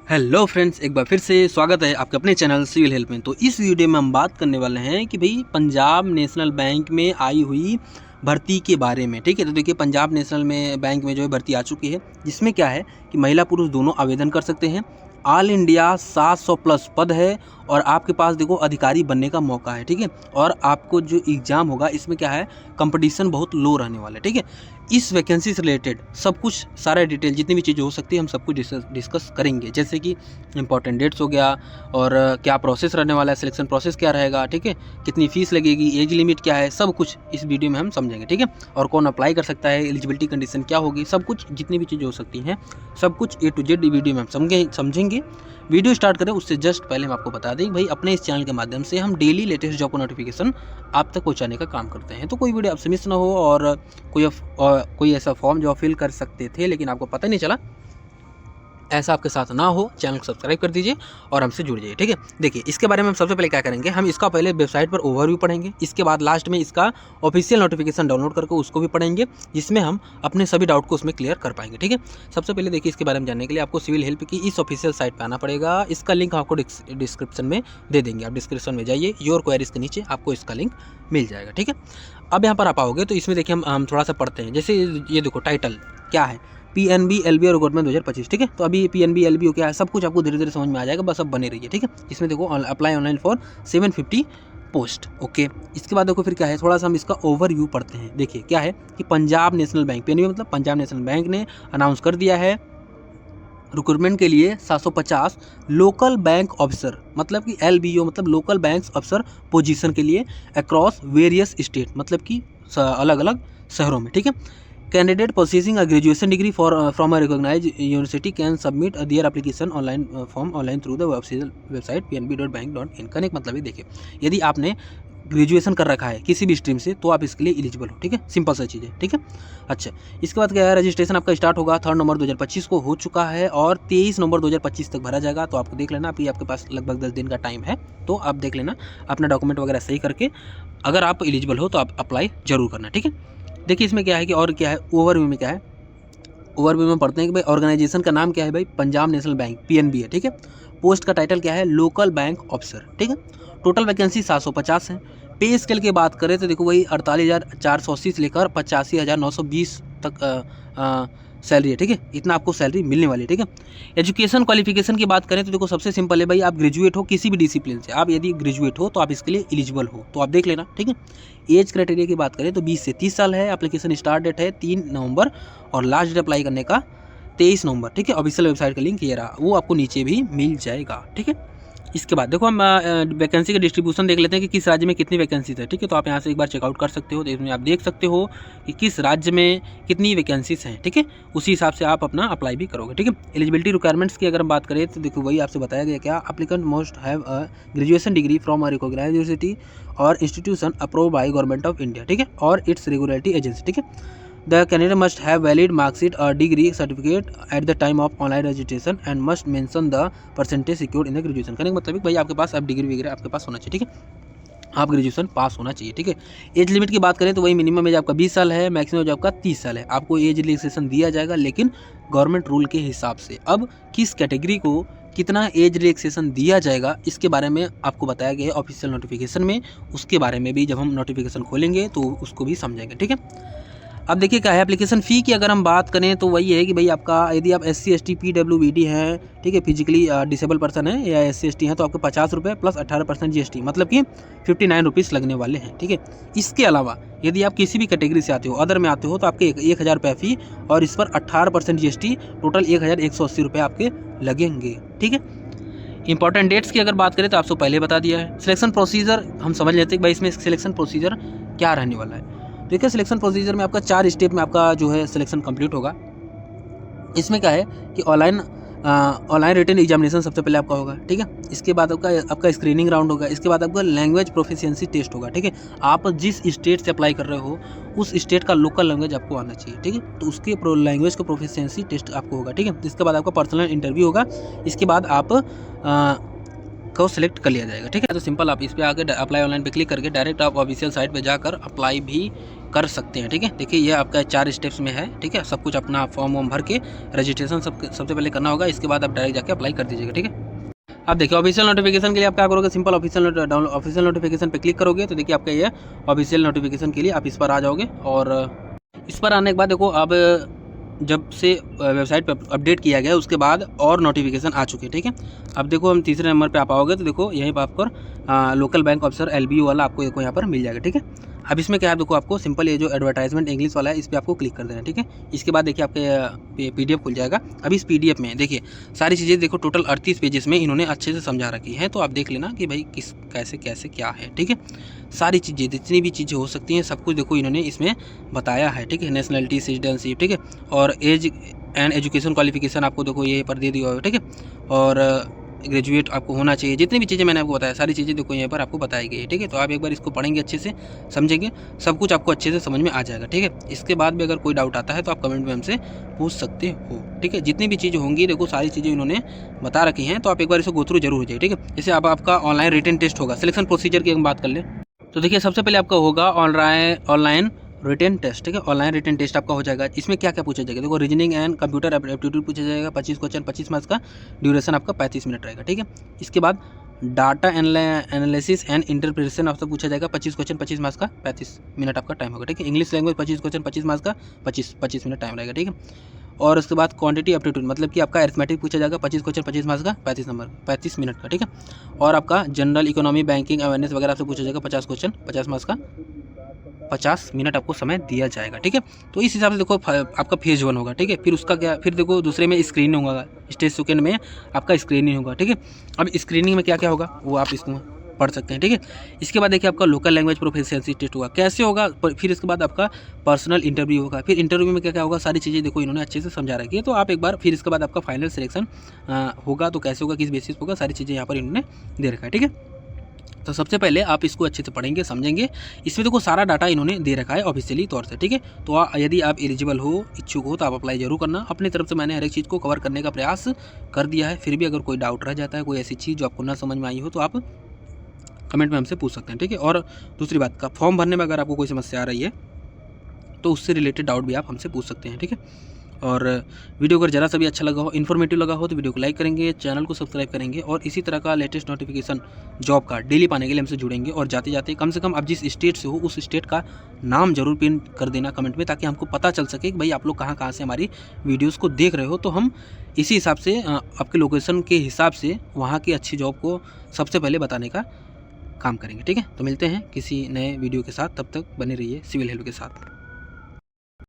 Hello friends, एक बार फिर से स्वागत है आपके अपने चैनल सिविल हेल्प में। तो इस वीडियो में हम बात करने वाले हैं कि भाई पंजाब नेशनल बैंक में आई हुई भर्ती के बारे में। ठीक है, तो देखिए पंजाब नेशनल में बैंक में जो है भर्ती आ चुकी है, जिसमें क्या है कि महिला पुरुष दोनों आवेदन कर सकते हैं। ऑल इंडिया 700 प्लस पद है और आपके पास देखो अधिकारी बनने का मौका है। ठीक है, और आपको जो एग्ज़ाम होगा इसमें क्या है, कंपटीशन बहुत लो रहने वाला है। ठीक है, इस वैकेंसी से रिलेटेड सब कुछ सारा डिटेल जितनी भी चीज़ें हो सकती है हम सब कुछ डिस्कस करेंगे, जैसे कि इंपॉर्टेंट डेट्स हो गया और क्या प्रोसेस रहने वाला है, सिलेक्शन प्रोसेस क्या रहेगा, ठीक है, कितनी फीस लगेगी, एज लिमिट क्या है, सब कुछ इस वीडियो में हम समझेंगे। ठीक है, और कौन अप्लाई कर सकता है, एलिजिबिलिटी कंडीशन क्या होगी, सब कुछ जितनी भी चीज़ें हो सकती हैं सब कुछ A to Z वीडियो में हम समझेंगे। वीडियो स्टार्ट करें उससे जस्ट पहले हम आपको बता दें भाई अपने इस चैनल के माध्यम से हम डेली लेटेस्ट जॉब का नोटिफिकेशन आप तक पहुंचाने का काम करते हैं, तो कोई वीडियो आपसे मिस ना हो और कोई ऐसा फॉर्म जो आप फिल कर सकते थे लेकिन आपको पता नहीं चला, ऐसा आपके साथ ना हो, चैनल को सब्सक्राइब कर दीजिए और हमसे जुड़ जाइए। ठीक है, देखिए इसके बारे में हम सबसे पहले क्या करेंगे, हम इसका पहले वेबसाइट पर ओवरव्यू पढ़ेंगे, इसके बाद लास्ट में इसका ऑफिशियल नोटिफिकेशन डाउनलोड करके उसको भी पढ़ेंगे, जिसमें हम अपने सभी डाउट को उसमें क्लियर कर पाएंगे। ठीक है, सबसे पहले देखिए इसके बारे में जानने के लिए आपको सिविल हेल्प की इस ऑफिशियल साइट पर आना पड़ेगा। इसका लिंक आपको डिस्क्रिप्शन में दे देंगे, आप डिस्क्रिप्शन में जाइए, योर क्वेरीज के नीचे आपको इसका लिंक मिल जाएगा। ठीक है, अब यहाँ पर आप आओगे तो इसमें देखिए हम थोड़ा सा पढ़ते हैं, जैसे ये देखो टाइटल क्या है, PNB LBO रिक्रूटमेंट 2025। ठीक है, तो अभी PNB LBO क्या है सब कुछ आपको धीरे धीरे समझ में आ जाएगा, बस अब बने रहिए। ठीक है, इसमें देखो apply online for 750 post. Okay, इसके बाद देखो फिर क्या है, थोड़ा सा हम इसका ओवरव्यू पढ़ते हैं। देखिए क्या है कि पंजाब नेशनल बैंक, PNB मतलब पंजाब नेशनल बैंक ने अनाउंस कर दिया है रिक्रूटमेंट के लिए 750 लोकल बैंक ऑफिसर, मतलब कि LBO मतलब लोकल बैंक ऑफिसर पोजीशन के लिए अक्रॉस वेरियस स्टेट, मतलब कि अलग अलग शहरों में। ठीक है, candidate possessing a graduation degree from a recognized university can submit their application online form online through the website pnb.bank.in। Connect मतलब ये देखिए, यदि आपने ग्रेजुएशन कर रखा है किसी भी स्ट्रीम से तो आप इसके लिए एलिजिबल हो। ठीक है, सिंपल सा चीज़ है। ठीक है, अच्छा इसके बाद क्या है, रजिस्ट्रेशन आपका स्टार्ट होगा 3 नवंबर 2025 को हो चुका है और 23 नवंबर 2025 तक भरा जाएगा। तो आपको देख लेना, अभी आपके पास लगभग 10 दिन का टाइम है, तो आप देख लेना अपना डॉक्यूमेंट वगैरह सही करके अगर आप एलिजिबल हो तो आप अप्लाई जरूर करना। ठीक है, देखिए इसमें क्या है कि और क्या है, ओवरव्यू में क्या है, ओवरव्यू में पढ़ते हैं कि भाई ऑर्गेनाइजेशन का नाम क्या है, भाई पंजाब नेशनल बैंक PNB है। ठीक है, पोस्ट का टाइटल क्या है, लोकल बैंक ऑफिसर। ठीक है, टोटल वैकेंसी 750 है। पे स्केल की बात करें तो देखो वही 48,480 से लेकर 85,920 तक सैलरी है। ठीक है, इतना आपको सैलरी मिलने वाली है। ठीक है, एजुकेशन क्वालिफिकेशन की बात करें तो देखो सबसे सिंपल है भाई, आप ग्रेजुएट हो किसी भी डिसिप्लिन से, आप यदि ग्रेजुएट हो तो आप इसके लिए एलिजिबल हो, तो आप देख लेना। ठीक है, एज क्राइटेरिया की बात करें तो 20 से 30 साल है। एप्लीकेशन स्टार्ट डेट है 3 नवंबर और लास्ट डेट अप्लाई करने का 23 नवंबर। ठीक है, ऑफिशियल वेबसाइट का लिंक ये रहा, वो आपको नीचे भी मिल जाएगा। ठीक है, इसके बाद देखो हम वैकेंसी का डिस्ट्रीब्यूशन देख लेते हैं कि किस राज्य में कितनी वैकेंसीज है। ठीक है, तो आप यहाँ से एक बार चेकआउट कर सकते हो, तो इसमें आप देख सकते हो कि किस राज्य में कितनी वैकेंसीज हैं। ठीक है, उसी हिसाब से आप अपना अप्लाई भी करोगे। ठीक है, एलिजिबिलिटी रिक्वायरमेंट्स की अगर हम बात करें तो देखो वही आपसे बताया गया क्या, applicant must have a graduation degree from a recognised university और institution approved by government of India. ठीक है, और इट्स रेगुलेटरी एजेंसी। ठीक है, The candidate must have valid marksheet or degree certificate at the time of online registration and must mention the percentage secured in the graduation। कहने का मतलब भाई आपके पास अब डिग्री वगैरह आपके पास होना चाहिए। ठीक है, आप ग्रेजुएशन पास होना चाहिए। ठीक है, एज लिमिट की बात करें तो वही मिनिमम एज आपका 20 साल है, मैक्सिमम एज आपका 30 साल है। आपको एज रिलैक्सेशन दिया जाएगा लेकिन गवर्नमेंट रूल के हिसाब से। अब किस कैटेगरी को कितना एज रिलैक्सेशन दिया जाएगा इसके बारे में आपको बताया गया है ऑफिशियल नोटिफिकेशन में, उसके बारे में भी जब हम नोटिफिकेशन खोलेंगे तो उसको भी समझेंगे। ठीक है, अब देखिए क्या है, एप्लीकेशन फ़ी की अगर हम बात करें तो वही है कि भाई आपका यदि आप SC ST PWBD हैं, ठीक है, फिजिकली डिसेबल पर्सन है या SC ST हैं, तो आपके 50 रुपये प्लस 18% GST, मतलब कि 59 रुपीज़ लगने वाले हैं। ठीक है, इसके अलावा यदि आप किसी भी कैटेगरी से आते हो, अदर में आते हो, तो आपके 1,000 रुपये फ़ी और इस पर 18% GST, टोटल 1,180 रुपये आपके लगेंगे। ठीक है, इंपॉर्टेंट डेट्स की अगर बात करें तो आपको पहले बता दिया है। सिलेक्शन प्रोसीजर हम समझ लेते हैं कि भाई इसमें सिलेक्शन प्रोसीजर क्या रहने वाला है। देखिए सिलेक्शन प्रोसीजर में आपका 4 स्टेप में आपका जो है सिलेक्शन कंप्लीट होगा। इसमें क्या है कि ऑनलाइन रिटन एग्जामिनेशन सबसे पहले आपका होगा। ठीक है, इसके बाद आपका स्क्रीनिंग राउंड होगा, इसके बाद आपका लैंग्वेज प्रोफिशिएंसी टेस्ट होगा। ठीक है, आप जिस स्टेट से अप्लाई कर रहे हो उस स्टेट का लोकल लैंग्वेज आपको आना चाहिए। ठीक है, तो उसके लैंग्वेज का प्रोफिशिएंसी टेस्ट आपको होगा। ठीक है, इसके बाद आपका पर्सनल इंटरव्यू होगा, इसके बाद आप को सिलेक्ट कर लिया जाएगा। ठीक है, तो सिंपल आप इस पे आकर अप्लाई ऑनलाइन पे क्लिक करके डायरेक्ट आप ऑफिशियल साइट पे जाकर अप्लाई भी कर सकते हैं। ठीक है, देखिए ये आपका 4 स्टेप्स में है। ठीक है, सब कुछ अपना फॉर्म वॉर्म भर के रजिस्ट्रेशन सबसे पहले करना होगा, इसके बाद आप डायरेक्ट जाके अप्लाई कर दीजिएगा। ठीक है, अब देखिए ऑफिशियल नोटिफिकेशन के लिए आप क्या करोगे, सिंपल ऑफिशियल नोटिफिकेशन पे क्लिक करोगे तो देखिए आपका ये ऑफिशियल नोटिफिकेशन के लिए आप इस पर आ जाओगे। और इस पर आने के बाद देखो अब जब से वेबसाइट पर अपडेट किया गया उसके बाद और नोटिफिकेशन आ चुके हैं। ठीक है, अब देखो हम तीसरे नंबर पे आप आओगे तो देखो यहीं पर आपको लोकल बैंक ऑफिसर LBO वाला आपको देखो यहाँ पर मिल जाएगा। ठीक है, अब इसमें क्या है देखो आपको सिंपल ये जो एडवर्टाइजमेंट इंग्लिश वाला है इस पर आपको क्लिक कर देना है। ठीक है, इसके बाद देखिए आपके PDF खुल जाएगा। अब इस PDF में देखिए सारी चीज़ें देखो टोटल 38 पेजेस में इन्होंने अच्छे से समझा रखी है, तो आप देख लेना कि भाई किस कैसे कैसे क्या है। ठीक है, सारी चीज़ें जितनी भी चीज़ें हो सकती हैं सब कुछ देखो इन्होंने इसमें बताया है। ठीक है, नेशनलिटी, सिटीजनशिप, ठीक है, और एज एंड एजुकेशन क्वालिफिकेशन आपको देखो ये पर दे दिया है। ठीक है, और ग्रेजुएट आपको होना चाहिए, जितनी भी चीज़ें मैंने आपको बताया सारी चीज़ें देखो यहाँ पर आपको बताई गई है। ठीक है, तो आप एक बार इसको पढ़ेंगे अच्छे से, समझेंगे, सब कुछ आपको अच्छे से समझ में आ जाएगा। ठीक है, इसके बाद भी अगर कोई डाउट आता है तो आप कमेंट में हमसे पूछ सकते हो। ठीक है, जितनी भी चीज़ें होंगी देखो सारी चीज़ें इन्होंने बता रखी हैं, तो आप एक बार इसको गो थ्रू जरूर हो जाए। ठीक है, जैसे अब आपका ऑनलाइन रिटन टेस्ट होगा, सिलेक्शन प्रोसीजर की हम बात कर लें तो देखिए सबसे पहले आपका होगा ऑनलाइन रिटन टेस्ट। ठीक है, ऑनलाइन रिटन टेस्ट आपका हो जाएगा। इसमें क्या क्या पूछा जाएगा देखो, रीजनिंग एंड कंप्यूटर एप्टीट्यूड पूछा जाएगा, 25 क्वेश्चन, 25 मार्क्स का, ड्यूरेशन आपका 35 मिनट रहेगा। ठीक है, इसके बाद डाटा एनालिसिस एंड इंटरप्रिटेशन आपसे पूछा जाएगा, 25 क्वेश्चन, 25 मार्क्स का, 35 मिनट आपका टाइम होगा। ठीक है, इंग्लिश लैंग्वेज 25 क्वेश्चन, 25 मार्क्स का, 25 मिनट टाइम रहेगा। ठीक है, और उसके बाद क्वांटिटी एप्टीट्यूड मतलब कि आपका अरिथमेटिक पूछा जाएगा, 25 क्वेश्चन, 25 मार्क्स का, 35 मिनट का। ठीक है, और आपका जनरल इकोनॉमी, बैंकिंग अवेयरनेस वगैरह आपसे पूछा जाएगा, 50 क्वेश्चन, 50 मार्क्स का, 50 मिनट आपको समय दिया जाएगा। ठीक है, तो इस हिसाब से देखो आपका फेज 1 होगा। ठीक है, फिर उसका क्या, फिर देखो दूसरे में स्क्रीनिंग होगा, स्टेज सेकंड में आपका स्क्रीनिंग होगा। ठीक है, अब स्क्रीनिंग में क्या क्या होगा वो आप इसको पढ़ सकते हैं। ठीक है, इसके बाद देखिए आपका लोकल लैंग्वेज प्रोफिशिएंसी टेस्ट होगा, कैसे होगा, फिर इसके बाद आपका पर्सनल इंटरव्यू होगा, फिर इंटरव्यू में क्या क्या होगा, सारी चीज़ें देखो इन्होंने अच्छे से समझा रखी है। तो आप एक बार फिर इसके बाद आपका फाइनल सिलेक्शन होगा, तो कैसे होगा, किस बेसिस होगा, सारी चीज़ें यहाँ पर इन्होंने दे रखा है। ठीक है, तो सबसे पहले आप इसको अच्छे से पढ़ेंगे, समझेंगे। इसमें देखो सारा डाटा इन्होंने दे रखा है ऑफिशियली तौर से। ठीक है, तो यदि आप एलिजिबल हो, इच्छुक हो, तो आप अप्लाई जरूर करना। अपनी तरफ से मैंने हर एक चीज़ को कवर करने का प्रयास कर दिया है। फिर भी अगर कोई डाउट रह जाता है, कोई ऐसी चीज़ जो आपको ना समझ में आई हो, तो आप कमेंट में हमसे पूछ सकते हैं। ठीक है, और दूसरी बात का फॉर्म भरने में अगर आपको कोई समस्या आ रही है तो उससे रिलेटेड डाउट भी आप हमसे पूछ सकते हैं। ठीक है, और वीडियो अगर ज़रा सा भी अच्छा लगा हो, इन्फॉर्मेटिव लगा हो, तो वीडियो को लाइक करेंगे, चैनल को सब्सक्राइब करेंगे, और इसी तरह का लेटेस्ट नोटिफिकेशन जॉब का डेली पाने के लिए हमसे जुड़ेंगे। और जाते जाते कम से कम आप जिस स्टेट से हो उस स्टेट का नाम जरूर पिन कर देना कमेंट में, ताकि हमको पता चल सके कि भाई आप लोग कहाँ कहाँ से हमारी वीडियोज़ को देख रहे हो, तो हम इसी हिसाब से आपके लोकेशन के हिसाब से वहाँ की अच्छी जॉब को सबसे पहले बताने का काम करेंगे। ठीक है, तो मिलते हैं किसी नए वीडियो के साथ, तब तक बने रहिए सिविल हेल्प के साथ।